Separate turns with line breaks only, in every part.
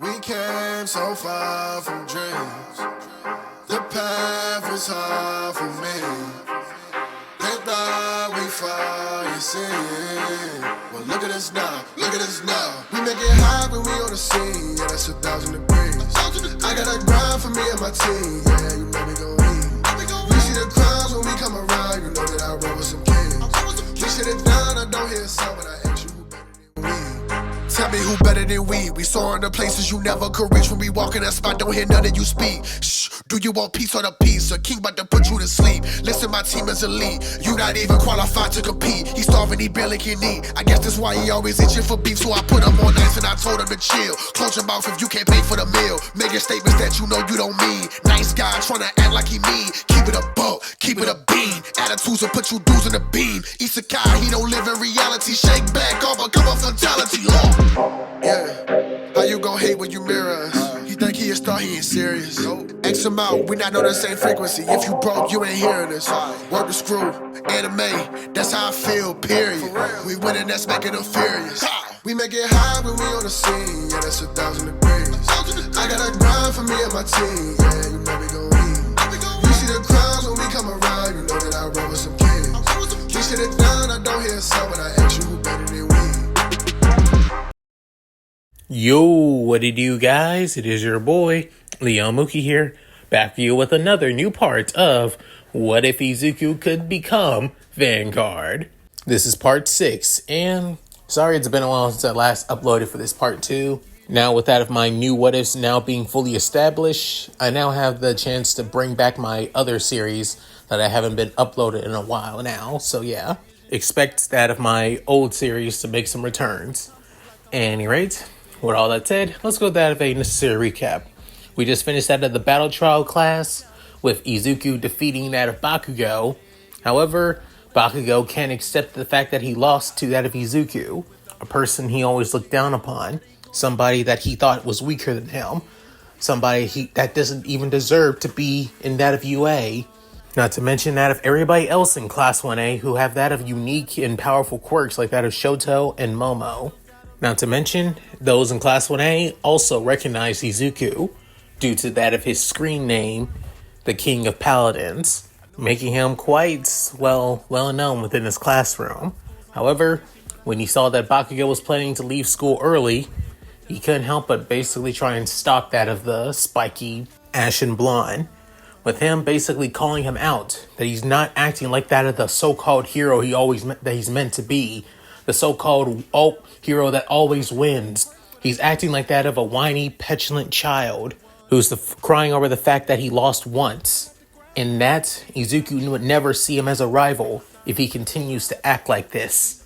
We came so far from dreams. The path was hard for me. They thought we fall, you see. Well, look at us now, look at us now. We make it high when we on the scene. Yeah, that's 1,000 degrees. I got a grind for me and my team. Yeah, you know we gon' eat. You see the crowds when we come around. You know that I roll with some kings. We sit it down, I don't hear a sound, but I ask you who better than we. Tell me who better than we. We soaring to places you never could reach. When we walk in that spot, don't hear none of you speak. Shh, do you want peace or the peace? A king about to put you to sleep. Listen, my team is elite. You not even qualified to compete. He starving, he barely can eat. I guess that's why he always itching for beef. So I put him on ice and I told him to chill. Close your mouth if you can't pay for the meal. Making statements that you know you don't mean. Nice guy trying to act like he mean. Keep it a buck, keep it a bean. Attitudes will put you dudes in the beam. Izuku, he don't live in reality. Shake back off, come on fatality. Yeah, how you gon' hate when you mirror us? He think he a star, he ain't serious. X him out, we not on the same frequency. If you broke, you ain't hearing us. Work the screw, anime, that's how I feel, period. We winning, that's making them furious. We make it high when we on the scene, yeah, that's 1,000 degrees. I got a grind for me and my team, yeah, you know we gon' eat. You see the crowds when we come around, you know that I roll with some kings. We sit it down, I don't hear a sound, but I ask you who better than we.
Yo, what it do, guys? It is your boy, Leon Mookie here, back for you with another new part of What If Izuku Could Become Vanguard. This is part 6, and sorry it's been a while since I last uploaded for this part 2. Now with that of my new what ifs now being fully established, I now have the chance to bring back my other series that I haven't been uploaded in a while now. So yeah, expect that of my old series to make some returns. At any rate, with all that said, let's go with that of a necessary recap. We just finished that of the battle trial class with Izuku defeating that of Bakugo. However, Bakugo can't accept the fact that he lost to that of Izuku, a person he always looked down upon, somebody that he thought was weaker than him, somebody that doesn't even deserve to be in that of UA. Not to mention that of everybody else in Class 1A who have that of unique and powerful quirks like that of Shoto and Momo. Not to mention, those in Class 1A also recognize Izuku due to that of his screen name, the King of Paladins, making him quite well known within his classroom. However, when he saw that Bakugo was planning to leave school early, he couldn't help but basically try and stop that of the spiky ashen blonde, with him basically calling him out that he's not acting like that of the so-called hero that he's meant to be. The so-called hero that always wins. He's acting like that of a whiny, petulant child who's crying over the fact that he lost once. And that Izuku would never see him as a rival if he continues to act like this.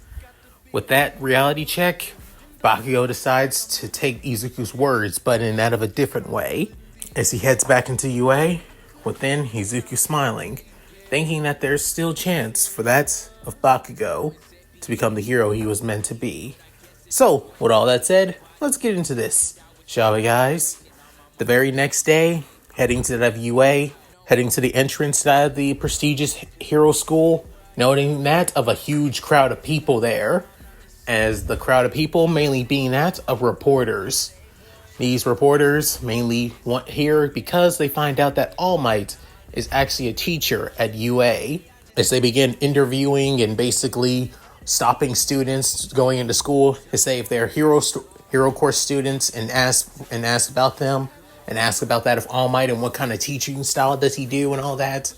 With that reality check, Bakugo decides to take Izuku's words, but in that of a different way. As he heads back into UA, within Izuku smiling, thinking that there's still chance for that of Bakugo to become the hero he was meant to be. So, with all that said, let's get into this, shall we, guys? The very next day, heading to the UA, heading to the entrance to the prestigious hero school, noting that of a huge crowd of people there, as the crowd of people mainly being that of reporters. These reporters mainly want here because they find out that All Might is actually a teacher at UA, as they begin interviewing and basically stopping students going into school to say if they're hero course students and ask about them and ask about that of All Might and what kind of teaching style does he do and all that.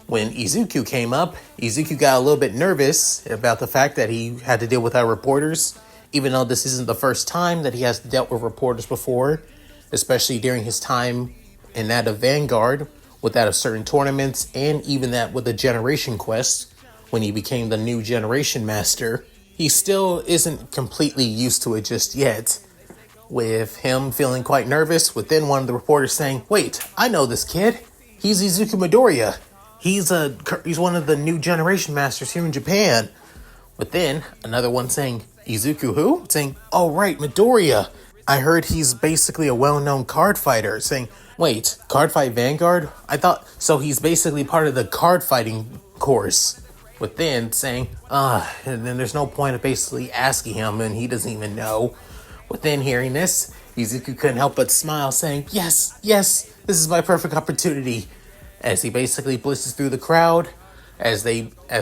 When Izuku came up, Izuku got a little bit nervous about the fact that he had to deal with our reporters, even though this isn't the first time that he has dealt with reporters before, especially during his time in that of Vanguard, with that of certain tournaments, and even that with the Generation Quest, when he became the new Generation Master. He still isn't completely used to it just yet, with him feeling quite nervous, within one of the reporters saying, "Wait, I know this kid. He's Izuku Midoriya. He's one of the new Generation Masters here in Japan." Within another one saying, "Izuku who?" Saying, "Oh right, Midoriya. I heard he's basically a well-known card fighter." Saying, "Wait, card fight Vanguard? I thought so. He's basically part of the card fighting course." Within saying, and then there's no point of basically asking him, and he doesn't even know. Within hearing this, Izuku couldn't help but smile, saying, "Yes, yes, this is my perfect opportunity." As he basically blitzes through the crowd, as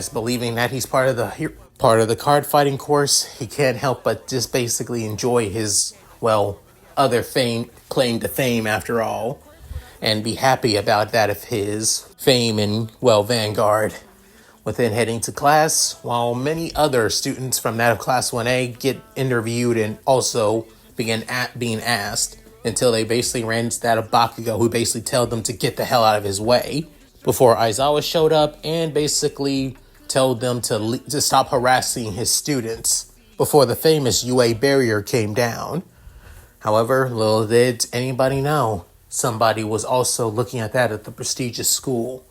believing that he's part of the card fighting course, he can't help but just basically enjoy his other claim to fame after all, and be happy about that of his fame in Vanguard. Within heading to class, while many other students from that of Class 1A get interviewed and also being asked, until they basically ran into that of Bakugo, who basically told them to get the hell out of his way, before Aizawa showed up and basically told them to stop harassing his students before the famous UA barrier came down. However, little did anybody know, somebody was also looking at that at the prestigious school.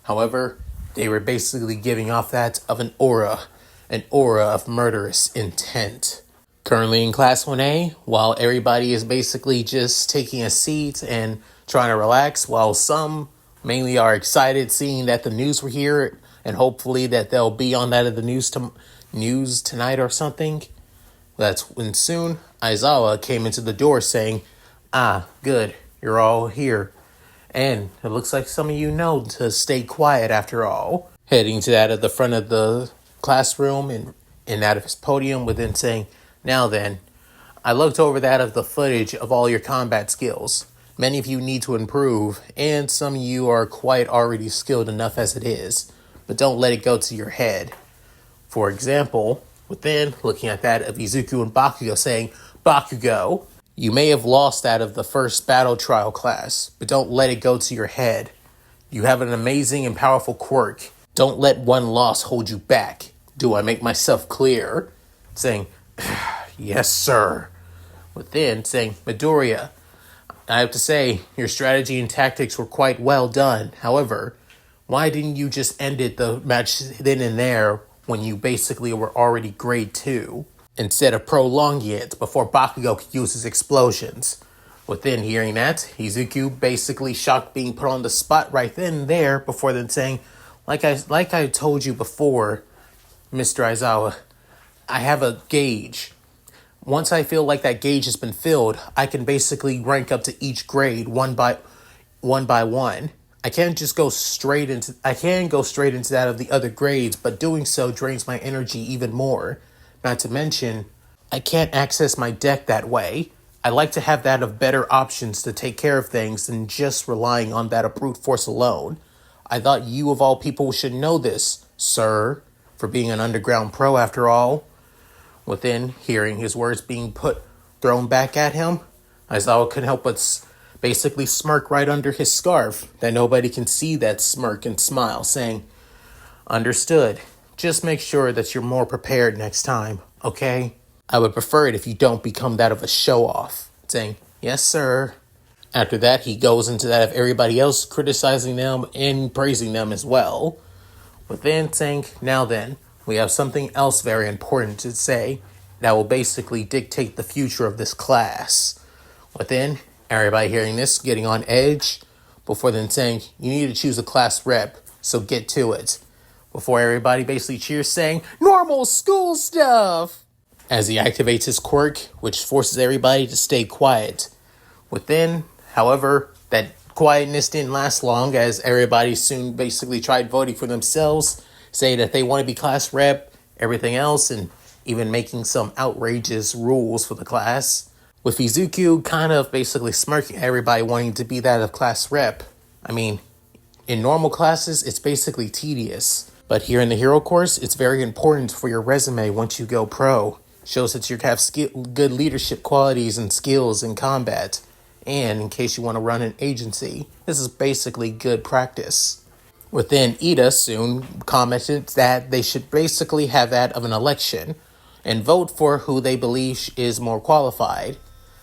However, they were basically giving off that of an aura of murderous intent. Currently in Class 1A, while everybody is basically just taking a seat and trying to relax, while some mainly are excited seeing that the news were here and hopefully that they'll be on that of the news tonight or something. That's when soon Aizawa came into the door saying, "Ah, good, you're all here. And it looks like some of you know to stay quiet after all." Heading to that at the front of the classroom and out of his podium, within saying, "Now then, I looked over that of the footage of all your combat skills. Many of you need to improve, and some of you are quite already skilled enough as it is, but don't let it go to your head. For example, within looking at that of Izuku and Bakugo saying, Bakugo, you may have lost that of the first battle trial class, but don't let it go to your head. You have an amazing and powerful quirk. Don't let one loss hold you back. Do I make myself clear?" Saying, "Yes, sir." Within saying, "Midoriya, I have to say, your strategy and tactics were quite well done. However, why didn't you just end the match then and there when you basically were already grade 2, instead of prolonging it before Bakugo could use his explosions?" Within hearing that, Izuku basically shocked being put on the spot right then and there, before then saying, like I told you before, Mr. Aizawa, I have a gauge. Once I feel like that gauge has been filled, I can basically rank up to each grade one by one. I can go straight into that of the other grades, but doing so drains my energy even more. Not to mention, I can't access my deck that way. I like to have that of better options to take care of things than just relying on that of brute force alone. I thought you of all people should know this, sir, for being an underground pro after all. Within hearing his words being thrown back at him, Aizawa couldn't help but basically smirk right under his scarf, that nobody can see that smirk and smile, saying, "Understood. Just make sure that you're more prepared next time, okay? I would prefer it if you don't become that of a show-off." Saying, "Yes, sir." After that, he goes into that of everybody else criticizing them and praising them as well. Within saying, "Now then, we have something else very important to say that will basically dictate the future of this class." Within, everybody hearing this, getting on edge, before then saying, "You need to choose a class rep, so get to it." Before everybody basically cheers, saying, "Normal school stuff!" As he activates his quirk, which forces everybody to stay quiet. Within, however, that quietness didn't last long, as everybody soon basically tried voting for themselves, saying that they want to be class rep, everything else, and even making some outrageous rules for the class. With Izuku kind of basically smirking at everybody wanting to be that of class rep. I mean, in normal classes, it's basically tedious. But here in the hero course, it's very important for your resume once you go pro. Shows that you have good leadership qualities and skills in combat. And in case you want to run an agency, this is basically good practice. Within, Ida soon commented that they should basically have that of an election and vote for who they believe is more qualified.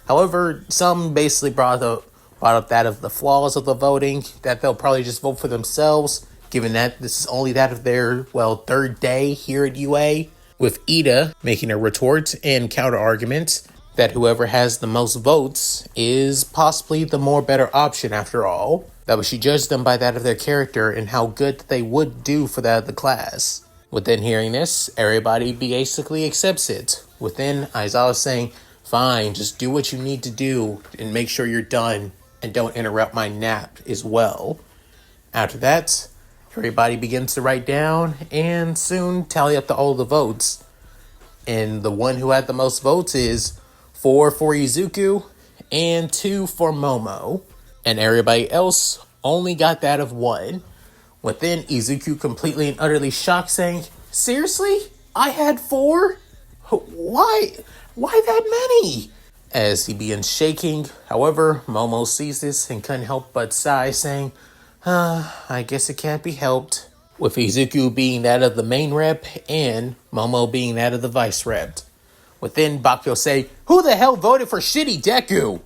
However, some basically brought up that of the flaws of the voting, that they'll probably just vote for themselves, given that this is only that of their, third day here at UA. With Ida making a retort and counter argument that whoever has the most votes is possibly the more better option after all. That we should judge them by that of their character and how good they would do for that of the class. Within hearing this, everybody basically accepts it. Within, Aizawa saying, Fine, just do what you need to do and make sure you're done and don't interrupt my nap as well. After that, everybody begins to write down and soon tally up all the votes. And the one who had the most votes is 4 for Izuku and 2 for Momo. And everybody else only got that of 1. Within Izuku completely and utterly shocked, saying, "Seriously? I had 4? Why that many?" As he begins shaking, however, Momo sees this and couldn't help but sigh, saying, I guess it can't be helped. With Izuku being that of the main rep and Momo being that of the vice rep. Within, Bakugo say, "Who the hell voted for shitty Deku?"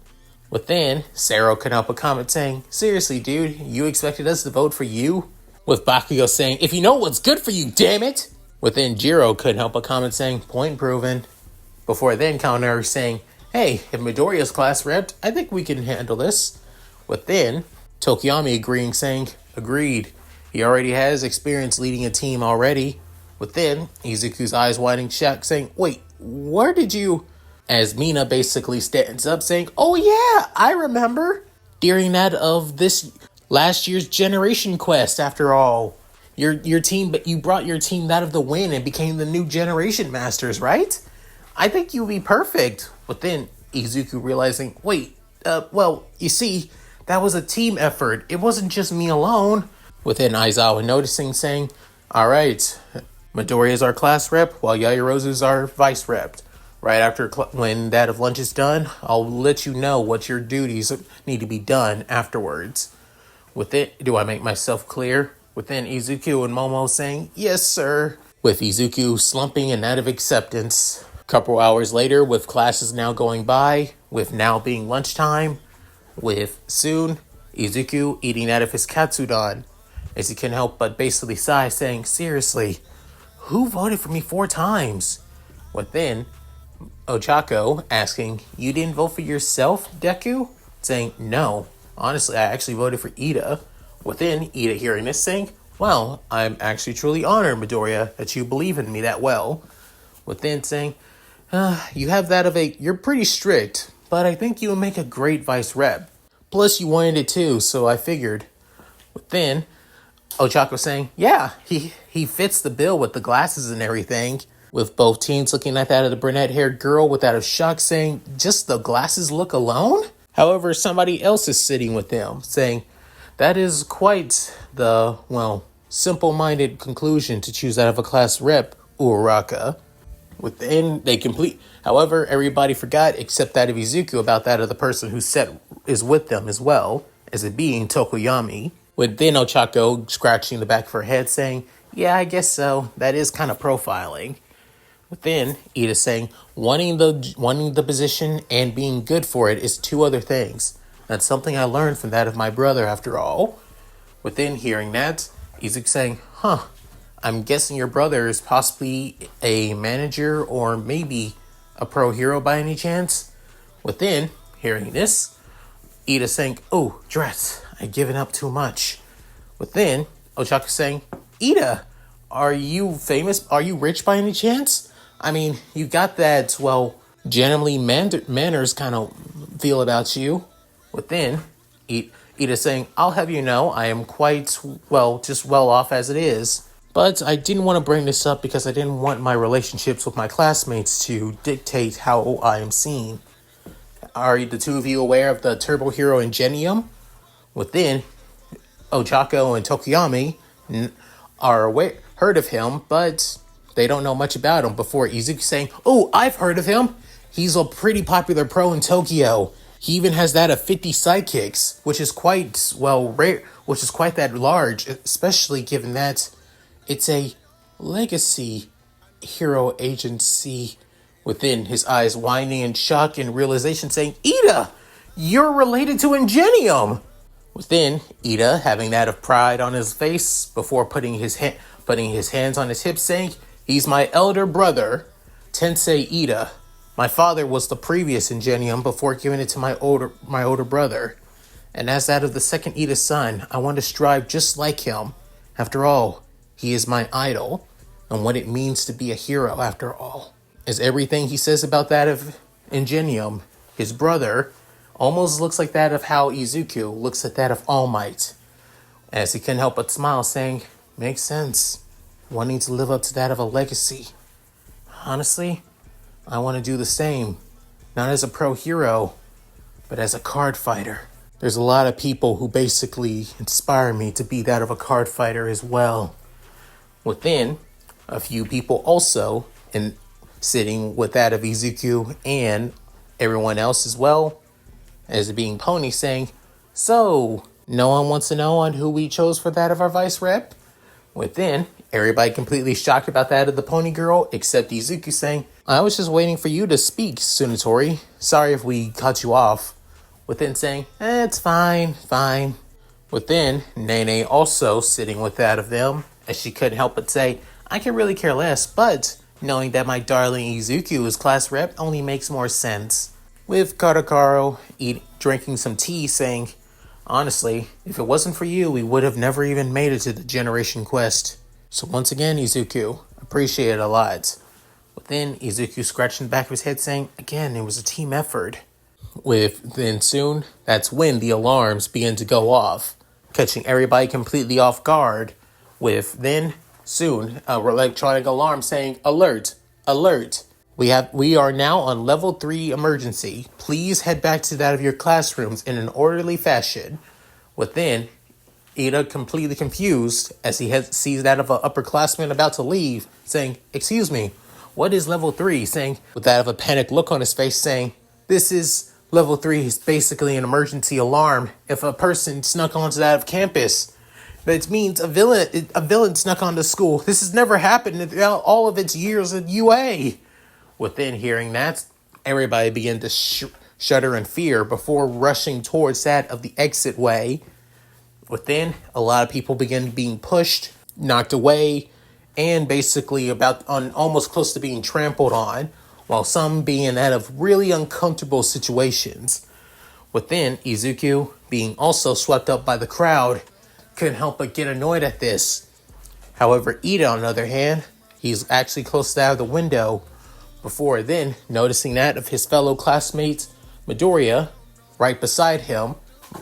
Within, Sero couldn't help but comment saying, "Seriously, dude, you expected us to vote for you?" With Bakugo saying, "If you know what's good for you, damn it!" Within, Jiro couldn't help but comment saying, "Point proven." Before then, Counter saying, "Hey, if Midoriya's class repped, I think we can handle this." Within, Tokiyami agreeing, saying, "Agreed. He already has experience leading a team already." Within, Izuku's eyes widening shut, saying, "Wait, where did you..." As Mina basically stands up, saying, "Oh yeah, I remember. During that of this last year's Generation Quest, after all. Your team, but you brought your team that of the win and became the new Generation Masters, right? I think you'll be perfect." But then Izuku realizing, well, you see, that was a team effort. It wasn't just me alone. Within Aizawa noticing, saying, "All right, Midoriya's our class rep, while Yaoyorozu's our vice rep. Right after when that of lunch is done, I'll let you know what your duties need to be done afterwards." Within, do I make myself clear? Within Izuku and Momo saying, "Yes, sir." With Izuku slumping and out of acceptance. A couple hours later, with classes now going by, with now being lunchtime, with soon Izuku eating out of his katsudon, as he can help but basically sigh, saying, "Seriously, who voted for me 4 times?" Within, Ochako asking, "You didn't vote for yourself, Deku?" Saying, "No, honestly, I actually voted for Ida." Within, Ida hearing this, saying, "Well, I'm actually truly honored, Midoriya, that you believe in me that well." Within saying, "You have that of you're pretty strict, but I think you would make a great vice rep. Plus, you wanted it too, so I figured." Within, Ochako saying, "Yeah, he fits the bill with the glasses and everything." With both teams looking at that of the brunette-haired girl without a shock, saying, "Just the glasses look alone?" However, somebody else is sitting with them, saying, "That is quite the, simple-minded conclusion to choose out of a class rep, Uraraka." Within, they complete. However, everybody forgot except that of Izuku about that of the person who is with them as well, as it being Tokoyami. Within, Ochako scratching the back of her head, saying, "Yeah, I guess so. That is kind of profiling." Within, Ida saying, wanting the position and being good for it is 2 other things. That's something I learned from that of my brother, after all. Within, hearing that, Izuku saying, I'm guessing your brother is possibly a manager or maybe a pro hero by any chance?" Within, hearing this, Ida saying, "Oh, drat, I've given up too much." Within, Ochako saying, "Ida, are you famous? Are you rich by any chance? I mean, you got that, gentlemanly manners kind of feel about you." Within, Ida saying, "I'll have you know, I am quite, just well off as it is. But I didn't want to bring this up because I didn't want my relationships with my classmates to dictate how I am seen. Are the 2 of you aware of the Turbo Hero Ingenium?" Within, Ochako and Tokiyami are heard of him, but they don't know much about him. Before Izuku saying, "Oh, I've heard of him. He's a pretty popular pro in Tokyo. He even has that of 50 sidekicks, which is quite, rare, which is quite that large, especially given that it's a legacy hero agency." Within, his eyes widening in shock and realization, saying, "Ida, you're related to Ingenium!" Within, Ida having that of pride on his face before putting his hands on his hips, saying, "He's my elder brother, Tensei Ida. My father was the previous Ingenium before giving it to my older brother. And as that of the second Ida's son, I want to strive just like him. After all, he is my idol, and what it means to be a hero after all. Is everything he says about that of Ingenium, his brother, almost looks like that of how Izuku looks at that of All Might, as he couldn't help but smile, saying, makes sense, wanting to live up to that of a legacy. Honestly, I want to do the same, not as a pro hero, but as a card fighter. There's a lot of people who basically inspire me to be that of a card fighter as well. Within, a few people also, and sitting with that of Izuku and everyone else as well, as being Pony, saying, so, no one wants to know on who we chose for that of our vice rep? Within, everybody completely shocked about that of the Pony Girl, except Izuku saying, I was just waiting for you to speak, Tsunatori. Sorry if we cut you off. Within saying, it's fine. Within, Nene also sitting with that of them, as she couldn't help but say, I can really care less, but knowing that my darling Izuku is class rep only makes more sense. With Katakaro drinking some tea, saying, honestly, if it wasn't for you, we would have never even made it to the Generation Quest. So once again, Izuku, appreciate it a lot. Within, Izuku scratching the back of his head, saying, again, it was a team effort. Then soon, that's when the alarms begin to go off, catching everybody completely off guard. Then soon, an electronic alarm saying, alert, alert. We are now on level 3 emergency. Please head back to that of your classrooms in an orderly fashion. Within, Ida completely confused as he sees that of an upperclassman about to leave, saying, excuse me, what is level 3? Saying, with that of a panicked look on his face, saying, this is level 3 is basically an emergency alarm. If a person snuck onto that of campus, that means a villain snuck onto school. This has never happened in all of its years of UA. Within hearing that, everybody began to shudder in fear before rushing towards that of the exit way. Within, a lot of people began being pushed, knocked away, and basically almost close to being trampled on, while some being out of really uncomfortable situations. Within, Izuku, being also swept up by the crowd, couldn't help but get annoyed at this. However, Ida, on the other hand, he's actually close to out of the window, before then noticing that of his fellow classmate Midoriya right beside him,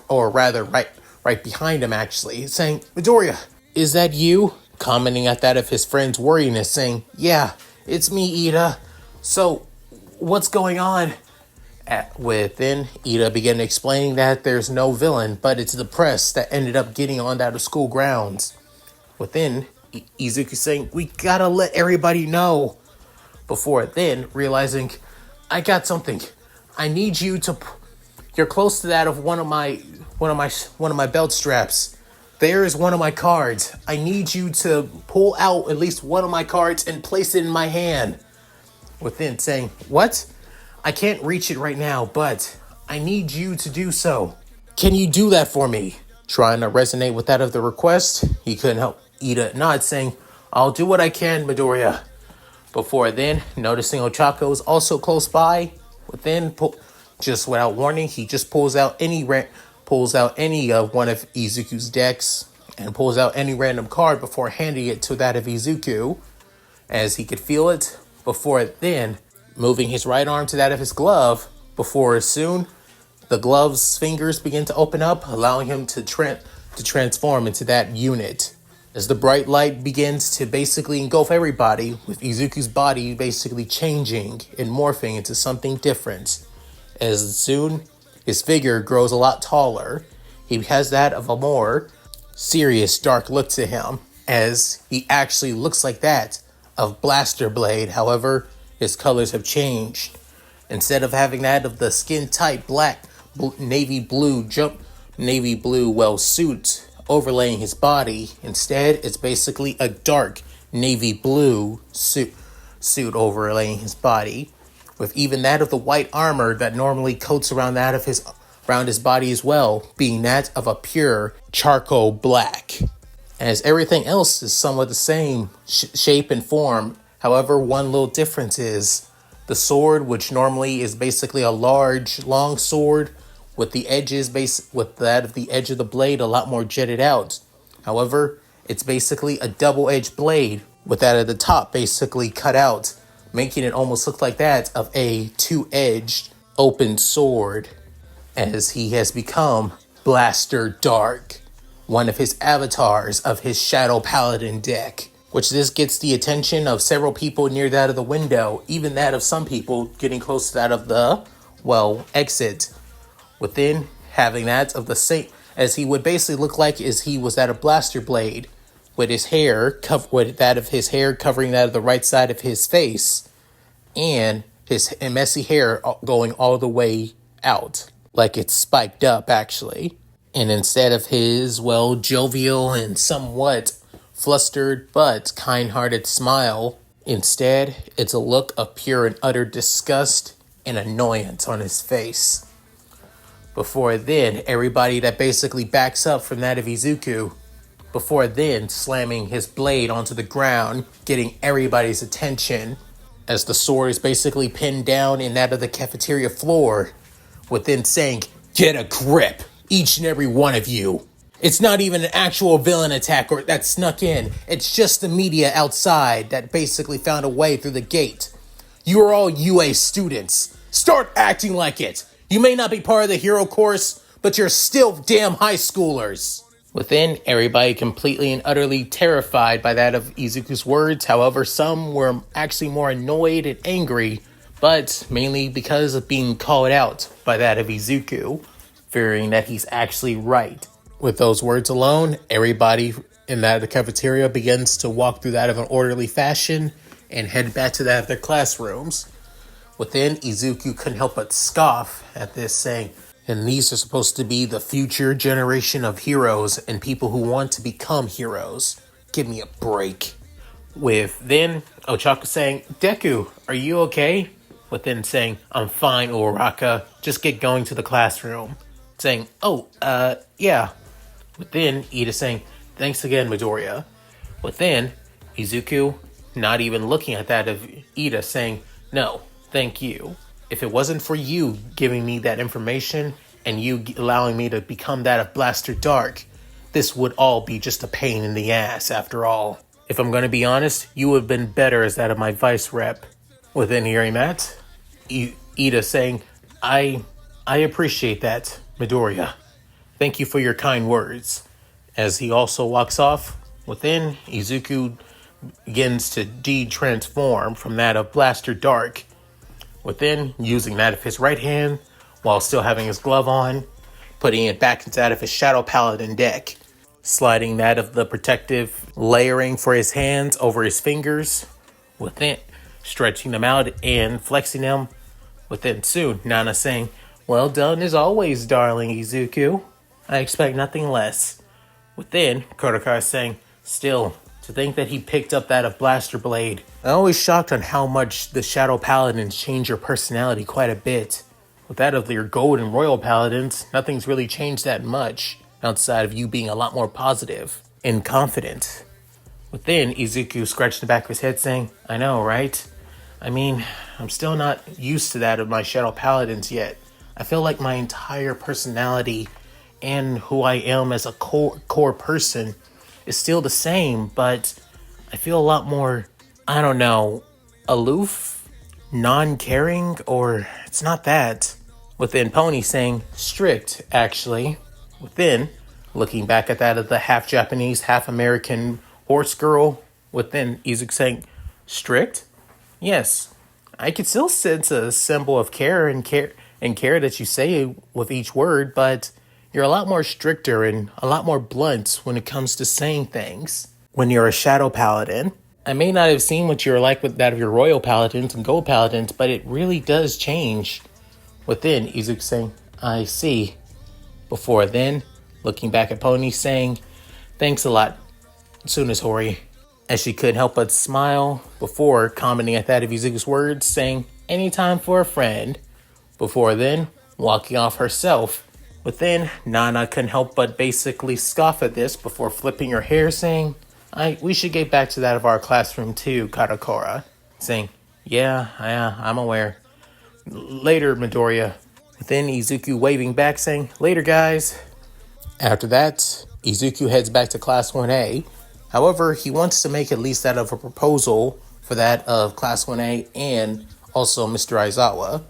or rather right behind him actually, saying, Midoriya, is that you? Commenting at that of his friend's worriness, saying, yeah, it's me, Ida. So, what's going on? Within, Ida began explaining that there's no villain, but it's the press that ended up getting on out of school grounds. Within, Izuku saying, we gotta let everybody know. Before then, realizing, I got something. I need you to. You're close to that of one of my belt straps. There is one of my cards. I need you to pull out at least one of my cards and place it in my hand. Within saying, what? I can't reach it right now, but I need you to do so. Can you do that for me? Trying to resonate with that of the request, he couldn't help Ida nod, saying, I'll do what I can, Midoriya. Before then, noticing Ochako is also close by, just without warning, he just pulls out any of one of Izuku's decks and pulls out any random card before handing it to that of Izuku, as he could feel it. Before then, moving his right arm to that of his glove, before soon the glove's fingers begin to open up, allowing him to transform into that unit. As the bright light begins to basically engulf everybody, with Izuku's body basically changing and morphing into something different. As soon his figure grows a lot taller, he has that of a more serious, dark look to him, as he actually looks like that of Blaster Blade. However, his colors have changed. Instead of having that of the skin-tight black navy blue suit overlaying his body, instead it's basically a dark navy blue suit overlaying his body, with even that of the white armor that normally coats around his body as well, being that of a pure charcoal black. As everything else is somewhat the same shape and form, however, one little difference is the sword, which normally is basically a large, long sword, with the edges with that of the edge of the blade a lot more jetted out. However, it's basically a double-edged blade, with that at the top basically cut out making it almost look like that of a two-edged open sword, as he has become Blaster Dark, one of his avatars of his Shadow Paladin deck, which this gets the attention of several people near that of the window, even that of some people getting close to that of the, exit. Within having that of the same, as he would basically look like as he was at a blaster blade, with his hair, with that of his hair covering that of the right side of his face, and his messy hair going all the way out, like it's spiked up actually. And instead of his, jovial and somewhat flustered but kind-hearted smile, instead it's a look of pure and utter disgust and annoyance on his face. Before then, everybody that basically backs up from that of Izuku, before then slamming his blade onto the ground, getting everybody's attention, as the sword is basically pinned down in that of the cafeteria floor, within saying, "Get a grip, each and every one of you." It's not even an actual villain attack or that snuck in. It's just the media outside that basically found a way through the gate. You are all UA students. Start acting like it. You may not be part of the hero course, but you're still damn high schoolers. Within, everybody completely and utterly terrified by that of Izuku's words. However, some were actually more annoyed and angry, but mainly because of being called out by that of Izuku, fearing that he's actually right. With those words alone, everybody in that of the cafeteria begins to walk through that of an orderly fashion and head back to that of their classrooms. Within, Izuku couldn't help but scoff at this, saying, "And these are supposed to be the future generation of heroes and people who want to become heroes. Give me a break." With then Ochako saying, "Deku, are you okay?" Within saying, "I'm fine, Uraraka. Just get going to the classroom." Saying, yeah." Within, Ida saying, "Thanks again, Midoriya." Within, Izuku not even looking at that of Ida, saying, "No, thank you. If it wasn't for you giving me that information and you allowing me to become that of Blaster Dark, this would all be just a pain in the ass after all. If I'm going to be honest, you would have been better as that of my vice rep." Within hearing that, Ida saying, I appreciate that, Midoriya. Thank you for your kind words." As he also walks off, within, Izuku begins to de-transform from that of Blaster Dark. Within, using that of his right hand, while still having his glove on, putting it back into that of his Shadow Paladin deck, sliding that of the protective layering for his hands over his fingers, within, stretching them out and flexing them. Within soon, Nana saying, "Well done as always, darling Izuku. I expect nothing less." Within, Kodaka saying, "Still, to think that he picked up that of Blaster Blade. I'm always shocked on how much the Shadow Paladins change your personality quite a bit. With that of your Gold and Royal Paladins, nothing's really changed that much, outside of you being a lot more positive and confident." Within, Izuku scratched the back of his head saying, "I know, right? I mean, I'm still not used to that of my Shadow Paladins yet. I feel like my entire personality and who I am as a core person is still the same, but I feel a lot more, aloof, non-caring, or it's not that." Within, Pony saying, "Strict, actually." Within, looking back at that of the half-Japanese, half-American horse girl, within, Izuku saying, "Strict? Yes, I could still sense a symbol of care that you say with each word, but you're a lot more stricter and a lot more blunt when it comes to saying things. When you're a Shadow Paladin, I may not have seen what you're like with that of your Royal Paladins and Gold Paladins, but it really does change." Within, Izuku saying, "I see." Before then, looking back at Pony saying, "Thanks a lot, Tsunehori." As she couldn't help but smile, before commenting at that of Izuku's words, saying, "Anytime for a friend." Before then, walking off herself. Within, Nana couldn't help but basically scoff at this before flipping her hair, saying, We should get back to that of our classroom too, Katakora." Saying, Yeah, I'm aware. Later, Midoriya." Within, Izuku waving back, saying, "Later, guys." After that, Izuku heads back to Class 1A. However, he wants to make at least that of a proposal for that of Class 1A and also Mr. Aizawa,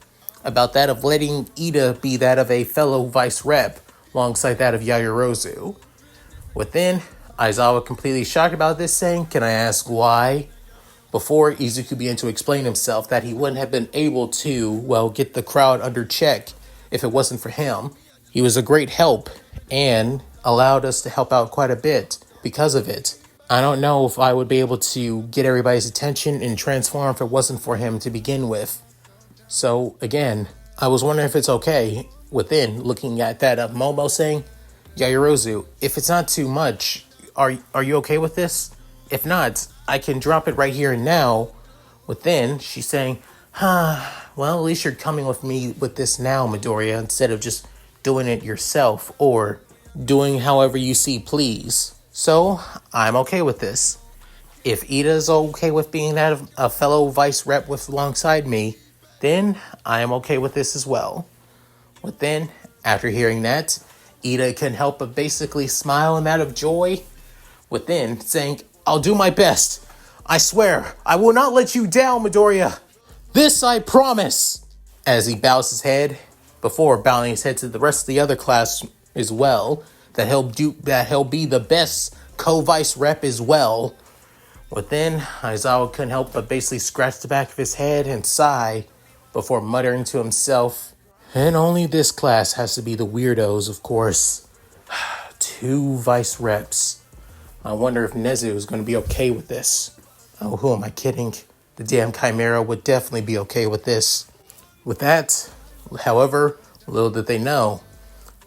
about that of letting Ida be that of a fellow vice rep alongside that of Yaoyorozu. Within, Aizawa completely shocked about this, saying, "Can I ask why?" Before Izuku began to explain himself that he wouldn't have been able to, well, get the crowd under check if it wasn't for him. He was a great help and allowed us to help out quite a bit because of it. I don't know if I would be able to get everybody's attention and transform if it wasn't for him to begin with. So again, I was wondering if it's okay within looking at that of Momo saying, "Yaoyorozu, if it's not too much, are you okay with this? If not, I can drop it right here and now." Within, she's saying, well, at least you're coming with me with this now, Midoriya, instead of just doing it yourself or doing however you see please. So, I'm okay with this. If Ida's okay with being that of a fellow vice rep with alongside me, then I am okay with this as well. Within, after hearing that, Ida can help but basically smile in that of joy. Within, saying, "I'll do my best. I swear, I will not let you down, Midoriya. This I promise." As he bows his head, before bowing his head to the rest of the other class as well, that he'll be the best co-vice rep as well. Within, Aizawa couldn't help but basically scratch the back of his head and sigh before muttering to himself, "And only this class has to be the weirdos, of course. 2 vice reps. I wonder if Nezu is going to be okay with this. Oh, who am I kidding? The damn Chimera would definitely be okay with this." With that, however, little did they know,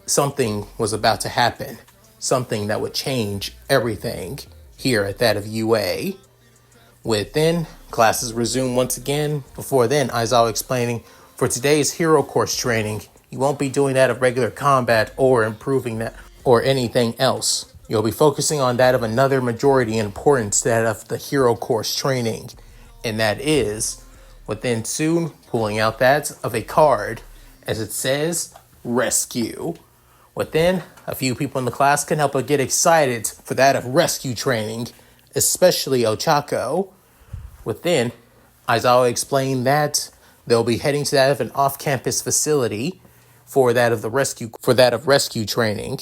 something was about to happen. Something that would change everything here at that of UA. Within, classes resume once again. Before then, Aizawa explaining, for today's hero course training, you won't be doing that of regular combat or improving that or anything else. You'll be focusing on that of another majority importance, that of the hero course training. And that is, within soon, pulling out that of a card, as it says, Rescue. Within, a few people in the class can help but get excited for that of rescue training, especially Ochako. Within, Aizawa explained that they'll be heading to that of an off-campus facility for that of rescue training,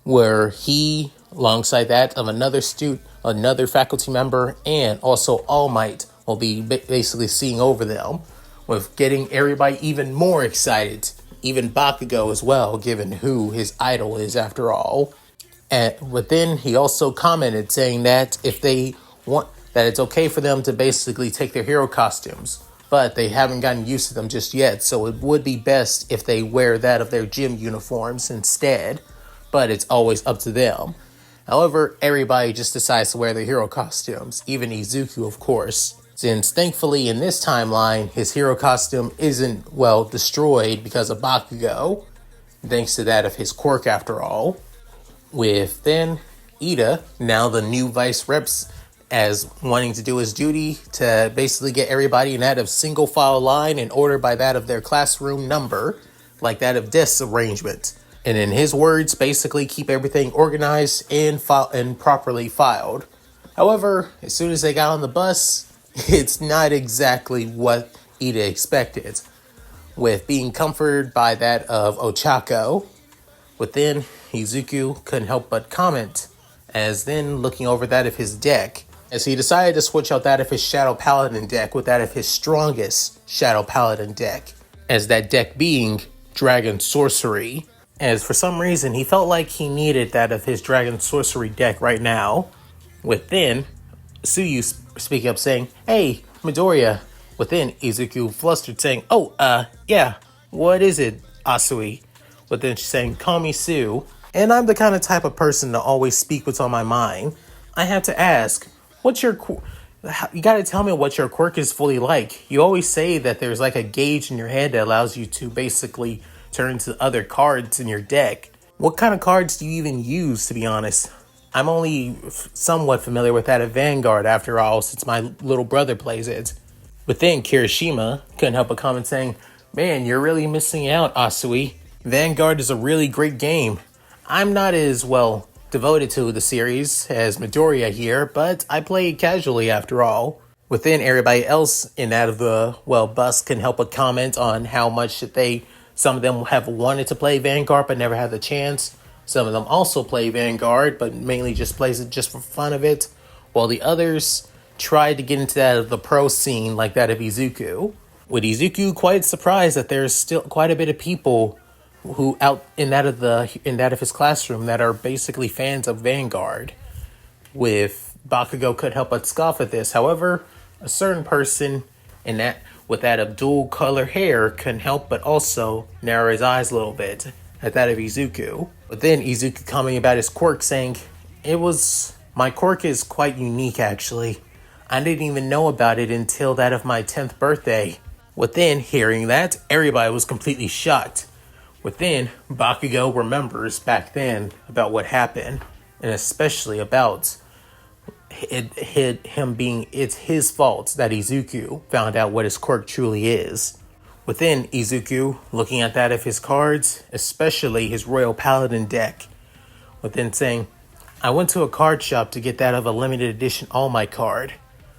where he, alongside that of another faculty member, and also All Might, will be basically seeing over them, with getting everybody even more excited. Even Bakugo as well, given who his idol is after all. And within, he also commented saying that if they want, that it's okay for them to basically take their hero costumes, but they haven't gotten used to them just yet, so it would be best if they wear that of their gym uniforms instead, but it's always up to them. However, everybody just decides to wear their hero costumes, even Izuku, of course. Since thankfully in this timeline, his hero costume isn't, well, destroyed because of Bakugo, thanks to that of his quirk after all. With then Ida, now the new vice reps, as wanting to do his duty to basically get everybody in that of single file line in order by that of their classroom number, like that of desk arrangement. And in his words, basically keep everything organized and properly filed. However, as soon as they got on the bus, it's not exactly what Ida expected, with being comforted by that of Ochako. Within, Izuku couldn't help but comment, as then looking over that of his deck, as he decided to switch out that of his Shadow Paladin deck with that of his strongest Shadow Paladin deck, as that deck being Dragon Sorcery, as for some reason he felt like he needed that of his Dragon Sorcery deck right now. Within, Tsuyu speaking up saying, "Hey, Midoriya." Within, Izuku flustered saying, yeah, what is it, Asui?" Within, she's saying, "Call me Sue." And I'm the kind of type of person to always speak what's on my mind. I have to ask, you gotta tell me what your quirk is fully like. You always say that there's like a gauge in your head that allows you to basically turn to other cards in your deck. What kind of cards do you even use, to be honest? I'm only somewhat familiar with that of Vanguard, after all, since my little brother plays it. Within, Kirishima couldn't help but comment saying, "Man, you're really missing out, Asui. Vanguard is a really great game. I'm not as, well, devoted to the series as Midoriya here, but I played casually after all. Within everybody else in that of the, bus can help but comment on how much some of them have wanted to play Vanguard but never had the chance. Some of them also play Vanguard, but mainly just plays it just for fun of it, while the others tried to get into that of the pro scene like that of Izuku. With Izuku quite surprised that there's still quite a bit of people who out in that of his classroom that are basically fans of Vanguard. With Bakugo could help but scoff at this. However, a certain person with that of dual color hair can help but also narrow his eyes a little bit at that of Izuku. But then Izuku commenting about his quirk saying, my quirk is quite unique actually. I didn't even know about it until that of my 10th birthday. Within hearing that, everybody was completely shocked. Within, Bakugo remembers back then about what happened, and especially about it's his fault that Izuku found out what his quirk truly is. Within Izuku, looking at that of his cards, especially his Royal Paladin deck, within saying, I went to a card shop to get that of a limited edition All Might card.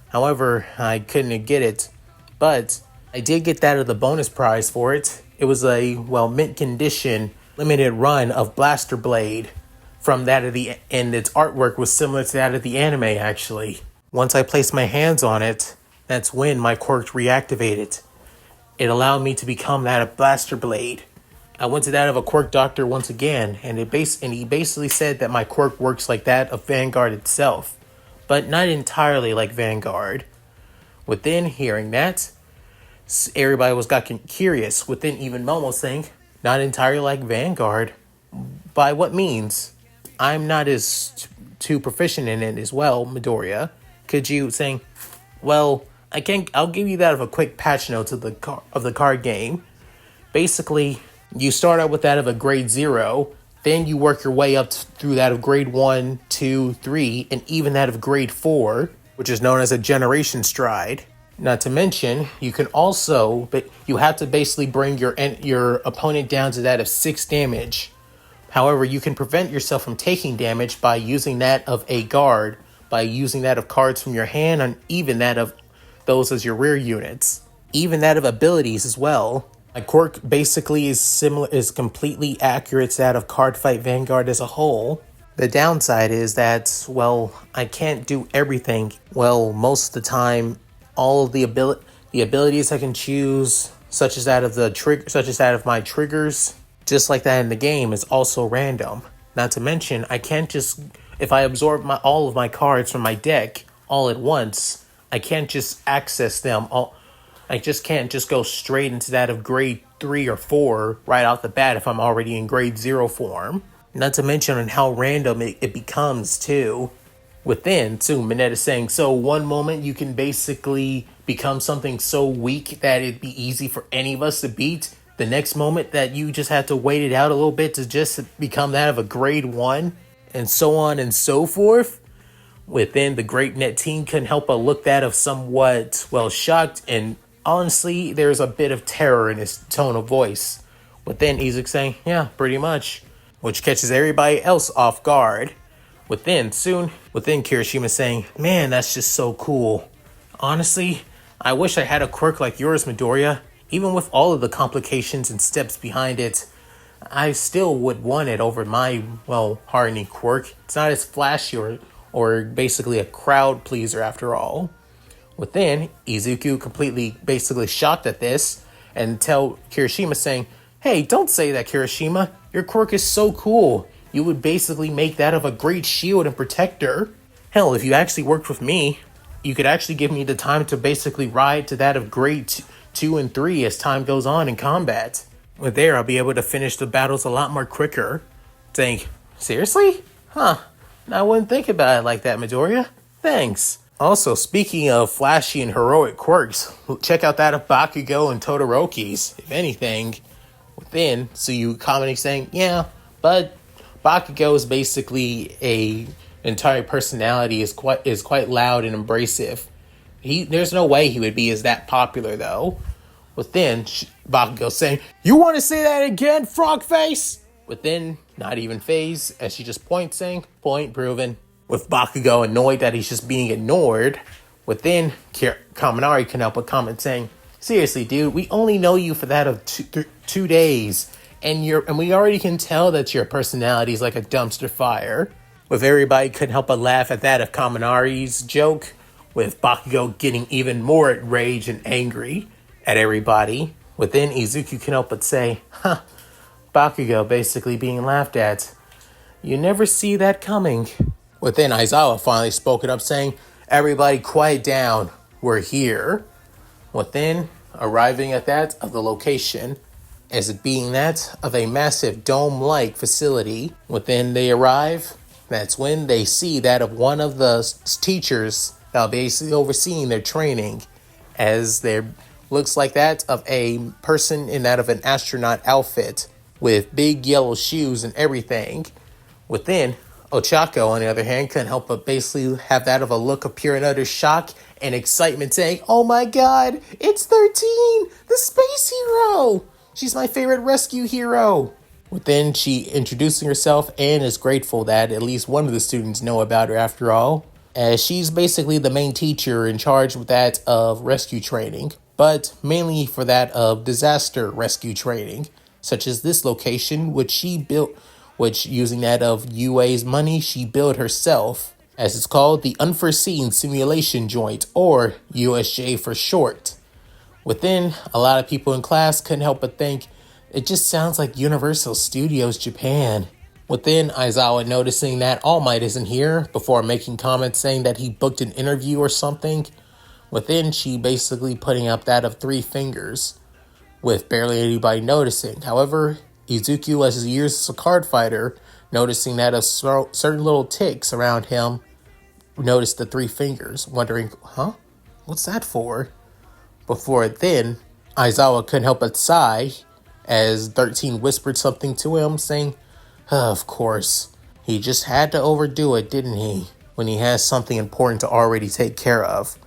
However, I couldn't get it, but I did get that of the bonus prize for it. It was a, mint condition, limited run of Blaster Blade from that of and its artwork was similar to that of the anime, actually. Once I placed my hands on it, that's when my quirk reactivated. It allowed me to become that of Blaster Blade. I went to that of a quirk doctor once again, and he basically said that my quirk works like that of Vanguard itself, but not entirely like Vanguard. Within hearing that, everybody got curious. Within even Momo saying, not entirely like Vanguard. By what means? I'm not as too proficient in it as well, Midoriya. Could you saying, I'll give you that of a quick patch note of the card game. Basically, you start out with that of a grade 0, then you work your way up through that of grade 1, 2, 3, and even that of grade 4, which is known as a generation stride. Not to mention, you can also, but you have to basically bring your opponent down to that of 6 damage. However, you can prevent yourself from taking damage by using that of a guard, by using that of cards from your hand, and even that of those as your rear units. Even that of abilities as well. My quirk basically is completely accurate to that of Card Fight Vanguard as a whole. The downside is that, I can't do everything. Most of the time, all of the abilities I can choose, such as that of my triggers, just like that in the game, is also random. Not to mention, I can't just, if I absorb all of my cards from my deck all at once, I can't just access them all. I just can't just go straight into that of grade 3 or 4 right off the bat if I'm already in grade 0 form. Not to mention on how random it becomes too. Within, too, Minette is saying, so one moment you can basically become something so weak that it'd be easy for any of us to beat. The next moment that you just have to wait it out a little bit to just become that of a grade 1, and so on and so forth. Within, the Great Net team couldn't help but look that of somewhat, shocked, and honestly, there's a bit of terror in his tone of voice. Within, Izuku saying, yeah, pretty much, which catches everybody else off guard. Within, Kirishima saying, man, that's just so cool. Honestly, I wish I had a quirk like yours, Midoriya. Even with all of the complications and steps behind it, I still would want it over my, hardening quirk. It's not as flashy or basically a crowd pleaser after all. Within, Izuku basically shocked at this and tell Kirishima saying, hey, don't say that, Kirishima. Your quirk is so cool. You would basically make that of a great shield and protector. Hell, if you actually worked with me, you could actually give me the time to basically ride to that of grade 2 and 3 as time goes on in combat. With there, I'll be able to finish the battles a lot more quicker. Saying, seriously? Huh. I wouldn't think about it like that, Midoriya. Thanks. Also, speaking of flashy and heroic quirks, check out that of Bakugo and Todoroki's, if anything. Within, so you commenting saying, yeah, but Bakugo is basically entire personality is quite loud and abrasive. There's no way he would be as that popular though. Within, Bakugo saying, you want to say that again, frog face? Within, not even phased, as she just points, saying, point proven. With Bakugo annoyed that he's just being ignored, within, Kaminari can help but comment saying, seriously, dude, we only know you for that of 2 days, and we already can tell that your personality is like a dumpster fire. With everybody couldn't help but laugh at that of Kaminari's joke, with Bakugo getting even more enraged and angry at everybody. Within, Izuku can help but say, huh, Bakugo basically being laughed at. You never see that coming. Within, Aizawa finally spoke it up saying, everybody quiet down, we're here. Within, arriving at that of the location, as it being that of a massive dome-like facility. Within they arrive, that's when they see that of one of the teachers that will basically overseeing their training, as there looks like that of a person in that of an astronaut outfit with big yellow shoes and everything. Within, Ochako, on the other hand, couldn't help but basically have that of a look of pure and utter shock and excitement saying, oh my god, it's 13, the space hero! She's my favorite rescue hero! Within, she introducing herself and is grateful that at least one of the students know about her after all, as she's basically the main teacher in charge with that of rescue training, but mainly for that of disaster rescue training, such as this location, which she built, which using that of UA's money, she built herself, as it's called the Unforeseen Simulation Joint, or USJ for short. Within, a lot of people in class couldn't help but think, it just sounds like Universal Studios Japan. Within, Aizawa noticing that All Might isn't here, before making comments saying that he booked an interview or something. Within, she basically putting up that of 3 fingers, with barely anybody noticing. However, Izuku, as his years as a card fighter, noticing that of certain little ticks around him, noticed the 3 fingers, wondering, huh? What's that for? Before then, Aizawa couldn't help but sigh, as 13 whispered something to him, saying, of course, he just had to overdo it, didn't he? When he has something important to already take care of.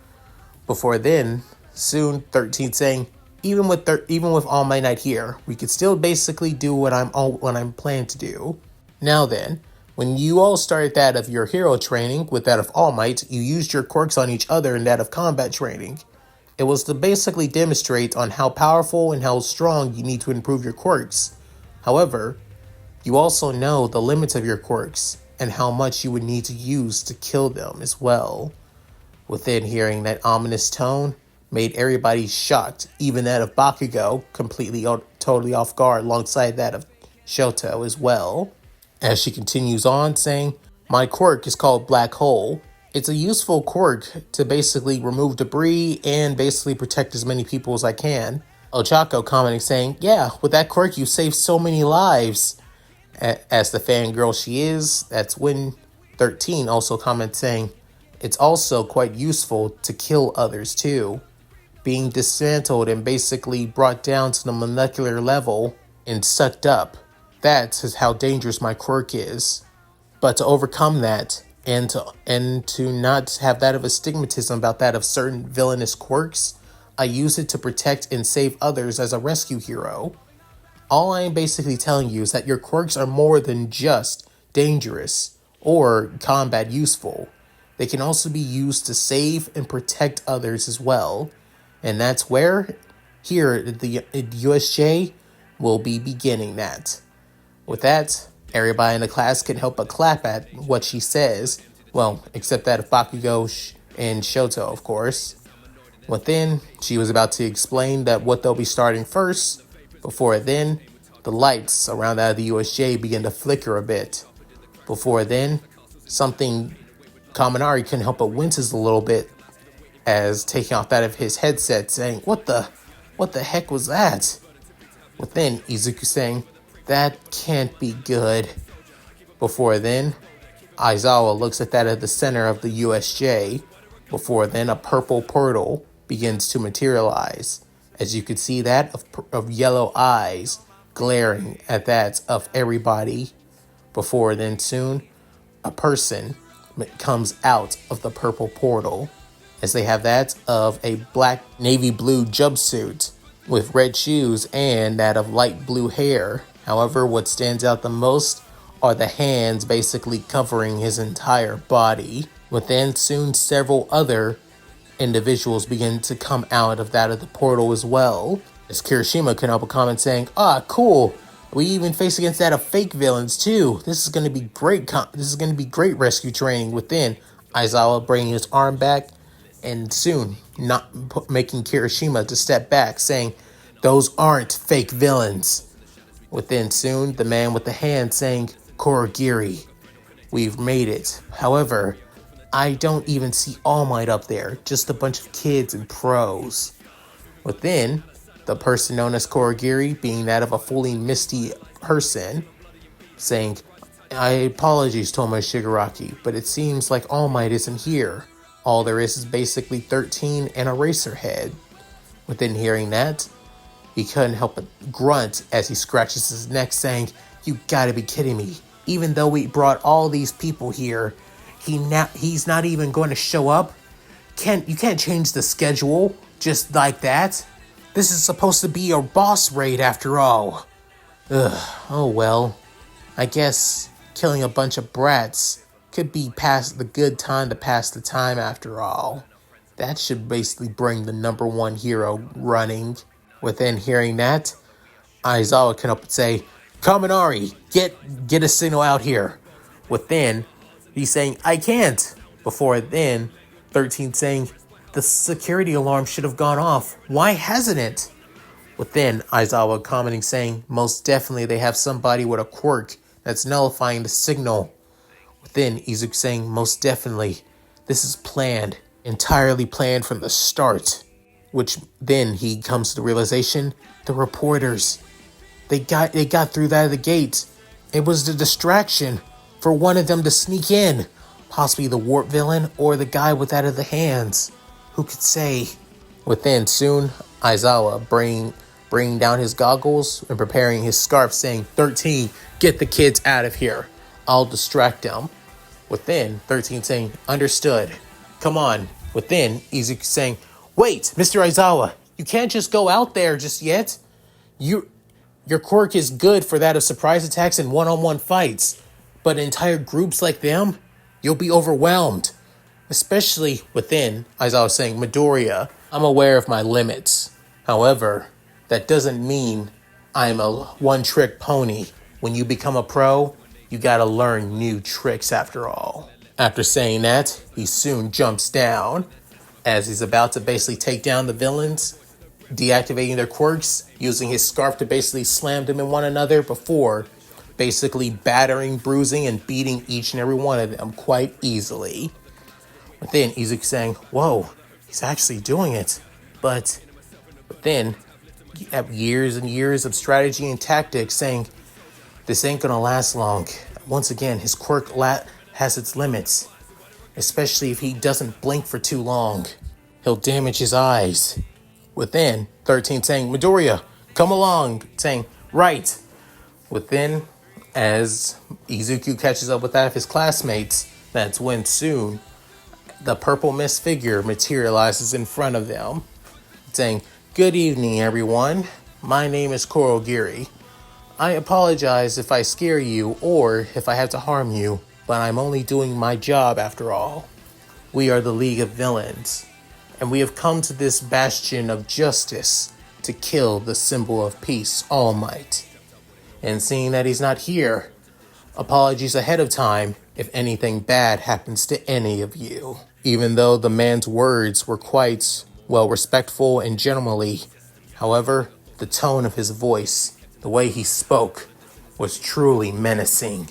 Before then, soon 13 saying, even with All Might not here, we could still basically do what I'm planning to do. Now then, when you all started that of your hero training with that of All Might, you used your quirks on each other in that of combat training. It was to basically demonstrate on how powerful and how strong you need to improve your quirks. However, you also know the limits of your quirks and how much you would need to use to kill them as well. Within hearing that ominous tone, made everybody shocked, even that of Bakugo, totally off guard alongside that of Shoto as well. As she continues on saying, my quirk is called Black Hole. It's a useful quirk to basically remove debris and basically protect as many people as I can. Ochako commenting saying, yeah, with that quirk you saved so many lives. As the fangirl she is, that's when 13 also comments saying, it's also quite useful to kill others too. Being dismantled and basically brought down to the molecular level and sucked up. That's how dangerous my quirk is. But to overcome that, and to not have that of a stigmatism about that of certain villainous quirks, I use it to protect and save others as a rescue hero. All I am basically telling you is that your quirks are more than just dangerous or combat useful. They can also be used to save and protect others as well. And that's where, here at the USJ, we'll be beginning that. With that, everybody in the class can help but clap at what she says. Well, except that of Bakugo and Shoto, of course. Within, she was about to explain that what they'll be starting first. Before then, the lights around that of the USJ begin to flicker a bit. Before then, something Kaminari couldn't help but winces a little bit as taking off that of his headset, saying, what the heck was that? Within, Izuku saying, that can't be good. Before then, Aizawa looks at that at the center of the USJ. Before then, a purple portal begins to materialize, as you could see that of yellow eyes glaring at that of everybody. Before then, soon, a person comes out of the purple portal, as they have that of a black navy blue jumpsuit with red shoes and that of light blue hair. However, what stands out the most are the hands basically covering his entire body. Within, soon several other individuals begin to come out of the portal as well. As Kirishima can help a comment saying, "Ah, cool. We even face against that of fake villains too. This is going to be great. This is going to be great rescue training." Within, Aizawa bringing his arm back, and soon not making Kirishima to step back, saying, "Those aren't fake villains." Within, soon the man with the hand saying, "Kurogiri, we've made it. However, I don't even see All Might up there, just a bunch of kids and pros." Within, the person known as Kurogiri being that of a fully misty person, saying, "I apologize, Tomo Shigaraki, but it seems like All Might isn't here. All there is basically 13 and a racer head." Within hearing that, he couldn't help but grunt as he scratches his neck saying, "You gotta be kidding me. Even though we brought all these people here, he's not even going to show up? You can't change the schedule just like that. This is supposed to be a boss raid after all." Ugh, oh well. I guess killing a bunch of brats could be past the good time to pass the time after all. That should basically bring the number one hero running. Within hearing that, Aizawa can up and say, "Kaminari, get a signal out here." Within, he's saying, "I can't." Before then, 13 saying, "The security alarm should have gone off. Why hasn't it?" Within, Aizawa commenting saying, "Most definitely they have somebody with a quirk that's nullifying the signal." Within, Izuku saying, "Most definitely. This is planned. Entirely planned from the start." Which then he comes to the realization, the reporters, they got through that of the gate. It was the distraction for one of them to sneak in. Possibly the warp villain or the guy with that of the hands. Who could say? Within, soon, Aizawa bringing down his goggles and preparing his scarf saying, "13, get the kids out of here. I'll distract them." Within, 13 saying, "Understood. Come on." Within, Izuku saying, "Wait, Mr. Aizawa, you can't just go out there just yet. Your quirk is good for that of surprise attacks and one-on-one fights, but entire groups like them, you'll be overwhelmed." Especially within, Aizawa saying, "Midoriya, I'm aware of my limits. However, that doesn't mean I'm a one-trick pony. When you become a pro, you gotta learn new tricks after all." After saying that, he soon jumps down as he's about to basically take down the villains, deactivating their quirks, using his scarf to basically slam them in one another before basically battering, bruising, and beating each and every one of them quite easily. But then Izuku saying, "Whoa, he's actually doing it." But then you have years and years of strategy and tactics saying, "This ain't gonna last long." Once again, his quirk has its limits. Especially if he doesn't blink for too long. He'll damage his eyes. Within, 13 saying, "Midoriya, come along," saying, "Right." Within, as Izuku catches up with that of his classmates, that's when soon the purple mist figure materializes in front of them, saying, "Good evening, everyone. My name is Kurogiri. I apologize if I scare you or if I have to harm you, but I'm only doing my job after all. We are the League of Villains, and we have come to this bastion of justice to kill the symbol of peace, All Might. And seeing that he's not here, apologies ahead of time if anything bad happens to any of you." Even though the man's words were quite, well, respectful and gentlemanly, however, the tone of his voice, the way he spoke, was truly menacing.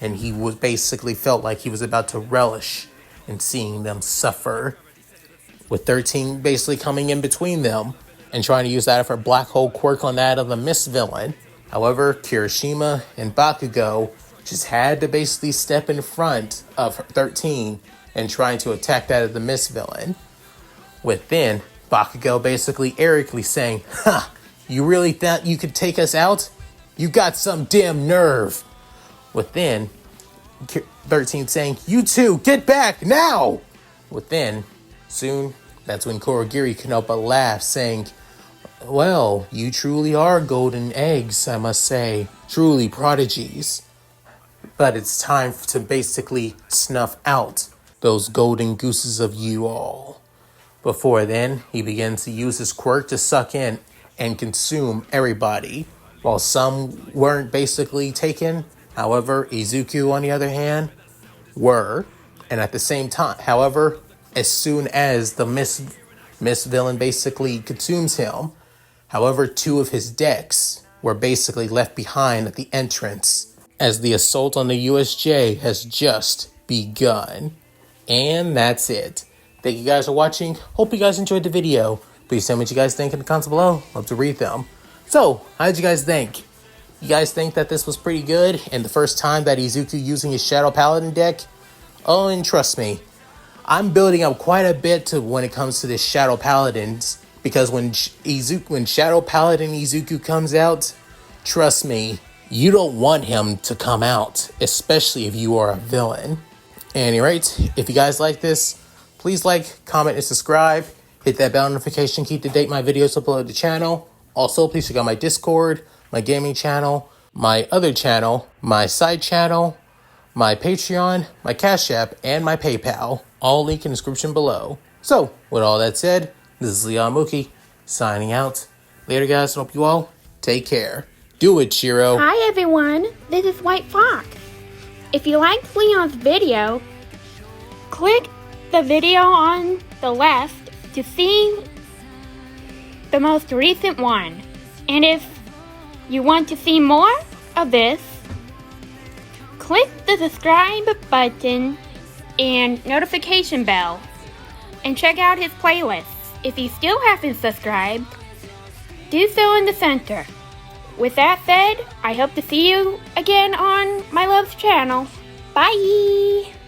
And he was basically felt like he was about to relish in seeing them suffer. With 13 basically coming in between them and trying to use that of her black hole quirk on that of the Mist villain. However, Kirishima and Bakugo just had to basically step in front of 13 and trying to attack that of the Mist villain. Within, Bakugo basically arrogantly saying, "Ha! You really thought you could take us out? You got some damn nerve." Within, 13 saying, "You two, get back now!" Within, soon, that's when Kurogiri can help but laugh, saying, "Well, you truly are golden eggs, I must say. Truly prodigies." But it's time to basically snuff out those golden gooses of you all. Before then, he begins to use his quirk to suck in and consume everybody. While some weren't basically taken, however, Izuku, on the other hand, were. And at the same time, however, as soon as the Miss Villain basically consumes him, however, 2 of his decks were basically left behind at the entrance as the assault on the USJ has just begun. And that's it. Thank you guys for watching. Hope you guys enjoyed the video. Please tell me what you guys think in the comments below. Love to read them. So, how did you guys think? You guys think that this was pretty good? And the first time that Izuku using his Shadow Paladin deck? Oh, and trust me, I'm building up quite a bit to when it comes to this Shadow Paladins. Because when Shadow Paladin Izuku comes out, trust me, you don't want him to come out. Especially if you are a villain. At any rate, if you guys like this, please like, comment, and subscribe. Hit that bell notification, keep to date my videos uploaded to the channel. Also, please check out my Discord, my gaming channel, my other channel, my side channel, my Patreon, my Cash App, and my PayPal. All linked in the description below. So, with all that said, this is Leon Mookie, signing out. Later, guys. Hope you all take care. Do it, Shiro.
Hi, everyone. This is White Fox. If you liked Leon's video, click the video on the left to see the most recent one. And if you want to see more of this, click the subscribe button and notification bell and check out his playlists. If you still haven't subscribed, do so in the center. With that said, I hope to see you again on my love's channel. Bye!